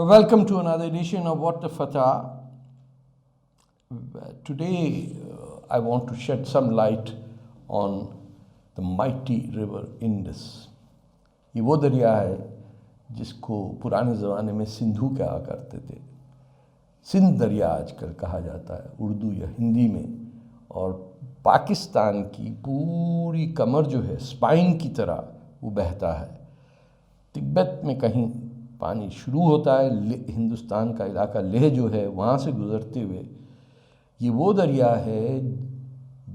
Welcome to another edition of What the Fatah. Today, I want to shed some light on the mighty river Indus. ये वो दरिया है जिसको पुराने ज़माने में सिंधु कहा करते थे। सिंध दरिया आजकल कहा जाता है उर्दू या हिंदी में, और पाकिस्तान की पूरी कमर जो है स्पाइन की तरह वो बहता है। तिब्बत में कहीं पानी शुरू होता है, हिंदुस्तान का इलाका लेह जो है वहाँ से गुज़रते हुए ये वो दरिया है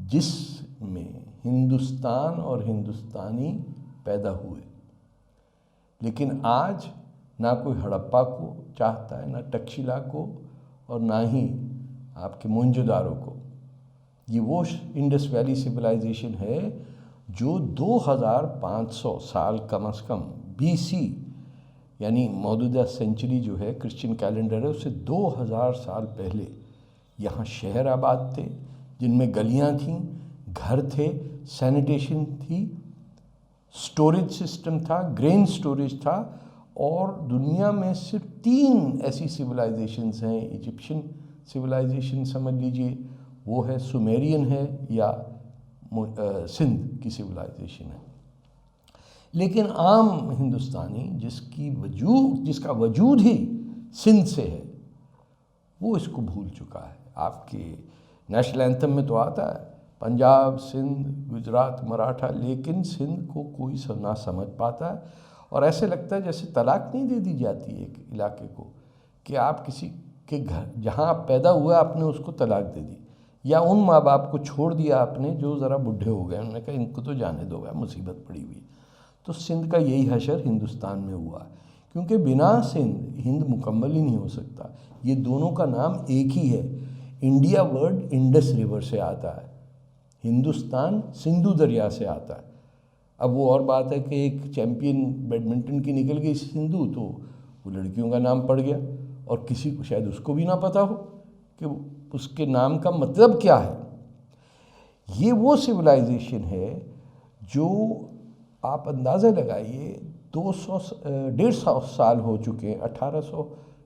जिसमें हिंदुस्तान और हिंदुस्तानी पैदा हुए। लेकिन आज ना कोई हड़प्पा को चाहता है, ना तक्षशिला को, और ना ही आपके मोहनजोदारो को। ये वो इंडस वैली सिविलाइजेशन है जो 2500 साल कम से कम BC, यानी मौजूदा सेंचुरी जो है क्रिश्चियन कैलेंडर है उससे 2000 साल पहले यहाँ शहर आबाद थे, जिनमें गलियाँ थीं, घर थे, सैनिटेशन थी, स्टोरेज सिस्टम था, ग्रेन स्टोरेज था। और दुनिया में सिर्फ 3 ऐसी सिविलाइजेशंस हैं। इजिप्शियन सिविलाइजेशन समझ लीजिए, वो है, सुमेरियन है, या सिंध की सिविलाइजेशन है। लेकिन आम हिंदुस्तानी जिसका वजूद ही सिंध से है, वो इसको भूल चुका है। आपके नेशनल एंथम में तो आता है पंजाब, सिंध, गुजरात, मराठा, लेकिन सिंध को कोई ना समझ पाता है। और ऐसे लगता है जैसे तलाक नहीं दे दी जाती है एक इलाके को, कि आप किसी के घर जहाँ आप पैदा हुआ आपने उसको तलाक दे दी, या उन माँ बाप को छोड़ दिया आपने जो ज़रा बूढ़े हो गए, उन्होंने कहा इनको तो जाने दो, मुसीबत पड़ी हुई। तो सिंध का यही हशर हिंदुस्तान में हुआ, क्योंकि बिना सिंध हिंद मुकम्मल ही नहीं हो सकता। ये दोनों का नाम एक ही है। इंडिया वर्ड इंडस रिवर से आता है, हिंदुस्तान सिंधु दरिया से आता है। अब वो और बात है कि एक चैम्पियन बैडमिंटन की निकल गई सिंधु, तो वो लड़कियों का नाम पड़ गया, और किसी को शायद उसको भी ना पता हो कि उसके नाम का मतलब क्या है। ये वो सिविलाइजेशन है जो आप अंदाज़ा लगाइए 150 साल हो चुके हैं।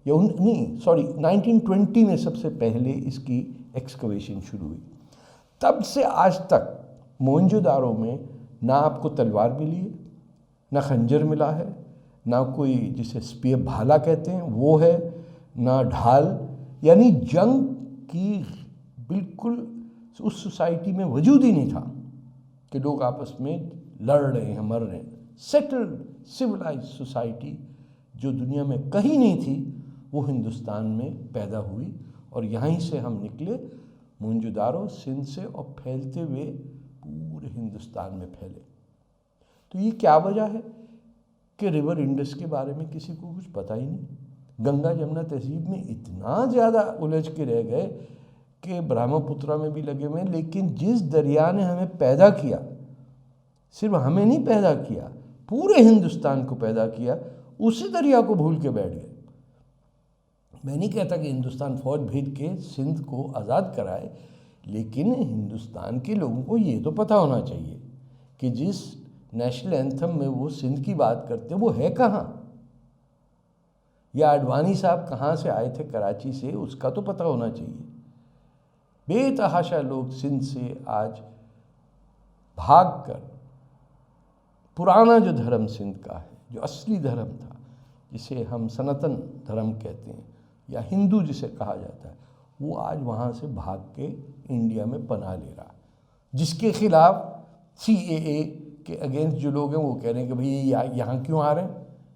1920 में सबसे पहले इसकी एक्सकवेशन शुरू हुई। तब से आज तक मोहनजोदारो में ना आपको तलवार मिली है, ना खंजर मिला है, ना कोई जिसे स्पीयर भाला कहते हैं वो है, ना ढाल, यानी जंग की बिल्कुल उस सोसाइटी में वजूद ही नहीं था कि लोग आपस में लड़ रहे हैं, मर रहे हैं। सेटल्ड सिविलाइज्ड सोसाइटी जो दुनिया में कहीं नहीं थी, वो हिंदुस्तान में पैदा हुई, और यहीं से हम निकले मोहनजोदारो सिंध से, और फैलते हुए पूरे हिंदुस्तान में फैले। तो ये क्या वजह है कि रिवर इंडस के बारे में किसी को कुछ पता ही नहीं। गंगा जमुना तहजीब में इतना ज़्यादा उलझ के रह गए कि ब्रह्मपुत्रा में भी लगे हुए हैं। लेकिन जिस दरिया ने हमें पैदा किया, सिर्फ हमें नहीं पैदा किया, पूरे हिंदुस्तान को पैदा किया, उसी दरिया को भूल के बैठ गए। मैं नहीं कहता कि हिंदुस्तान फौज भेज के सिंध को आज़ाद कराए, लेकिन हिंदुस्तान के लोगों को ये तो पता होना चाहिए कि जिस नेशनल एंथम में वो सिंध की बात करते हैं वो है कहाँ, या आडवाणी साहब कहाँ से आए थे कराची से, उसका तो पता होना चाहिए। बेतहाशा लोग सिंध से आज भाग कर पुराना जो धर्म सिंध का है, जो असली धर्म था, जिसे हम सनातन धर्म कहते हैं या हिंदू जिसे कहा जाता है, वो आज वहाँ से भाग के इंडिया में पनाह ले रहा, जिसके खिलाफ CAA के अगेंस्ट जो लोग हैं वो कह रहे हैं कि भाई ये यहाँ क्यों आ रहे हैं।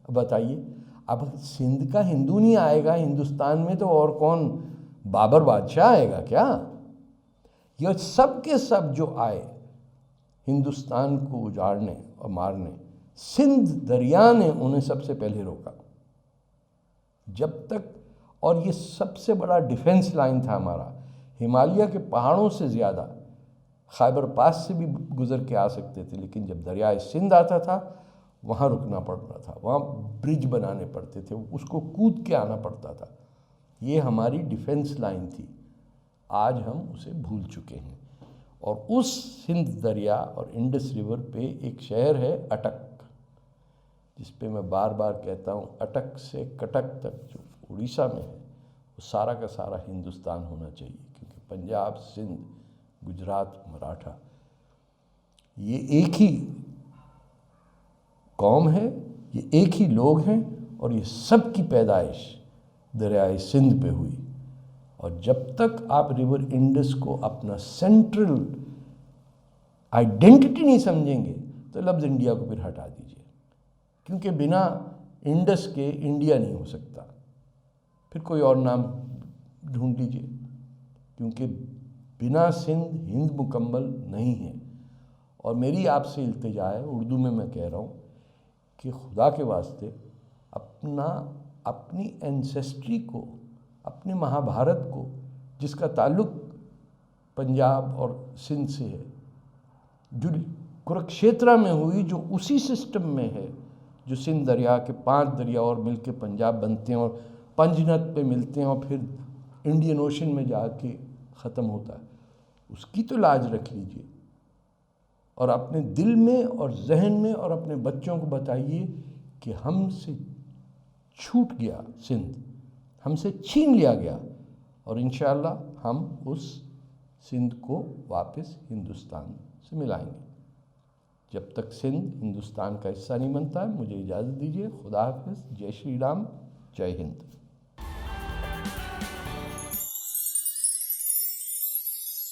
अब बताइए, अब सिंध का हिंदू नहीं आएगा हिंदुस्तान में तो और कौन, बाबर बादशाह आएगा क्या। ये सब के सब जो आए हिंदुस्तान को उजाड़ने और मारने, सिंध दरिया ने उन्हें सबसे पहले रोका। जब तक, और ये सबसे बड़ा डिफेंस लाइन था हमारा, हिमालय के पहाड़ों से ज़्यादा खैबर पास से भी गुज़र के आ सकते थे, लेकिन जब दरिया सिंध आता था वहाँ रुकना पड़ता था, वहाँ ब्रिज बनाने पड़ते थे, उसको कूद के आना पड़ता था। ये हमारी डिफेंस लाइन थी। आज हम उसे भूल चुके हैं। और उस सिंध दरिया और इंडस रिवर पे एक शहर है अटक, जिस पे मैं बार बार कहता हूँ, अटक से कटक तक जो उड़ीसा में है वो सारा का सारा हिंदुस्तान होना चाहिए, क्योंकि पंजाब, सिंध, गुजरात, मराठा ये एक ही कौम है, ये एक ही लोग हैं और ये सब की पैदाइश दरियाए सिंध पे हुई। और जब तक आप रिवर इंडस को अपना सेंट्रल आइडेंटिटी नहीं समझेंगे तो लफ्ज़ इंडिया को फिर हटा दीजिए, क्योंकि बिना इंडस के इंडिया नहीं हो सकता। फिर कोई और नाम ढूंढ लीजिए, क्योंकि बिना सिंध हिंद मुकम्मल नहीं है। और मेरी आपसे इल्तिजा है, उर्दू में मैं कह रहा हूँ कि खुदा के वास्ते अपनी एंसेस्ट्री को, अपने महाभारत को, जिसका ताल्लुक़ पंजाब और सिंध से है, जो कुरुक्षेत्र में हुई, जो उसी सिस्टम में है जो सिंध दरिया के 5 दरिया और मिलके पंजाब बनते हैं और पंजनद पे मिलते हैं और फिर इंडियन ओशन में जाके ख़त्म होता है, उसकी तो लाज रख लीजिए। और अपने दिल में और जहन में और अपने बच्चों को बताइए कि हमसे छूट गया सिंध, हमसे छीन लिया गया, और इंशाअल्लाह हम उस सिंध को वापस हिंदुस्तान से मिलाएंगे। जब तक सिंध हिंदुस्तान का हिस्सा नहीं बनता है, मुझे इजाज़त दीजिए। खुदा हाफिज़। जय श्री राम, जय हिंद।